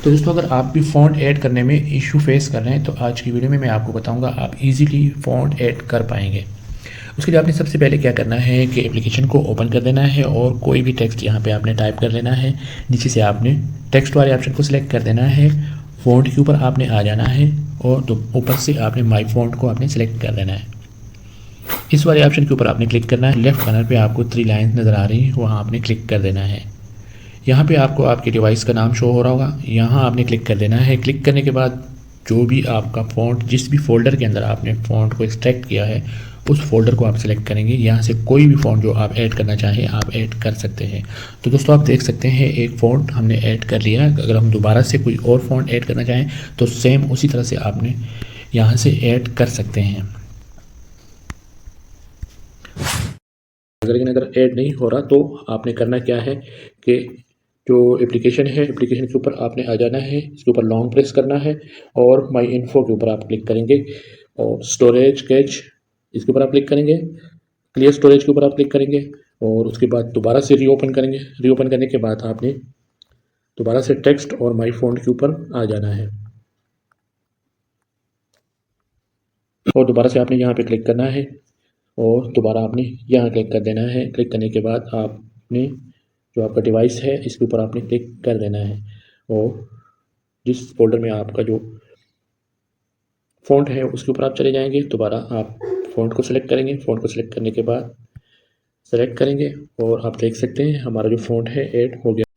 तो दोस्तों अगर आप भी फ़ॉन्ट ऐड करने में इशू फेस कर रहे हैं तो आज की वीडियो में मैं आपको बताऊंगा आप इजीली फ़ॉन्ट ऐड कर पाएंगे। उसके लिए आपने सबसे पहले क्या करना है कि एप्लीकेशन को ओपन कर देना है और कोई भी टेक्स्ट यहाँ पे आपने टाइप कर लेना है। नीचे से आपने टेक्स्ट वाले ऑप्शन को सिलेक्ट कर देना है, फ़ॉन्ट के ऊपर आपने आ जाना है और तो ऊपर से आपने माई फ़ॉन्ट को आपने सेलेक्ट कर देना है। इस वाले ऑप्शन के ऊपर आपने क्लिक करना है। लेफ्ट कॉर्नर पे आपको 3 लाइन्स नज़र आ रही हैं, वहाँ आपने क्लिक कर देना है। यहाँ पे आपको आपके डिवाइस का नाम शो हो रहा होगा, यहाँ आपने क्लिक कर देना है। क्लिक करने के बाद जो भी आपका फ़ॉन्ट जिस भी फ़ोल्डर के अंदर आपने फ़ॉन्ट को एक्सट्रैक्ट किया है उस फोल्डर को आप सिलेक्ट करेंगे। यहाँ से कोई भी फ़ॉन्ट जो आप ऐड करना चाहें आप ऐड कर सकते हैं। तो दोस्तों आप देख सकते हैं एक फ़ॉन्ट हमने ऐड कर लिया है। अगर हम दोबारा से कोई और फ़ॉन्ट ऐड करना चाहें तो सेम उसी तरह से आपने यहाँ से ऐड कर सकते हैं। लेकिन अगर ऐड नहीं हो रहा तो आपने करना क्या है कि जो एप्लीकेशन है एप्लीकेशन के ऊपर आपने आ जाना है, इसके ऊपर लॉन्ग प्रेस करना है और माई इन्फो के ऊपर आप क्लिक करेंगे और स्टोरेज कैच इसके ऊपर आप क्लिक करेंगे, क्लियर स्टोरेज के ऊपर आप क्लिक करेंगे और उसके बाद दोबारा से रीओपन करेंगे। रीओपन करने के बाद आपने दोबारा से टेक्स्ट और माई फ़ॉन्ट के ऊपर आ जाना है और दोबारा से आपने यहाँ पे क्लिक करना है और दोबारा आपने यहाँ क्लिक कर देना है। क्लिक करने के बाद आपने जो आपका डिवाइस है इसके ऊपर आपने क्लिक कर देना है और जिस फोल्डर में आपका जो फ़ॉन्ट है उसके ऊपर आप चले जाएंगे। दोबारा आप फ़ॉन्ट को सिलेक्ट करेंगे। फ़ॉन्ट को सिलेक्ट करने के बाद सेलेक्ट करेंगे और आप देख सकते हैं हमारा जो फ़ॉन्ट है ऐड हो गया।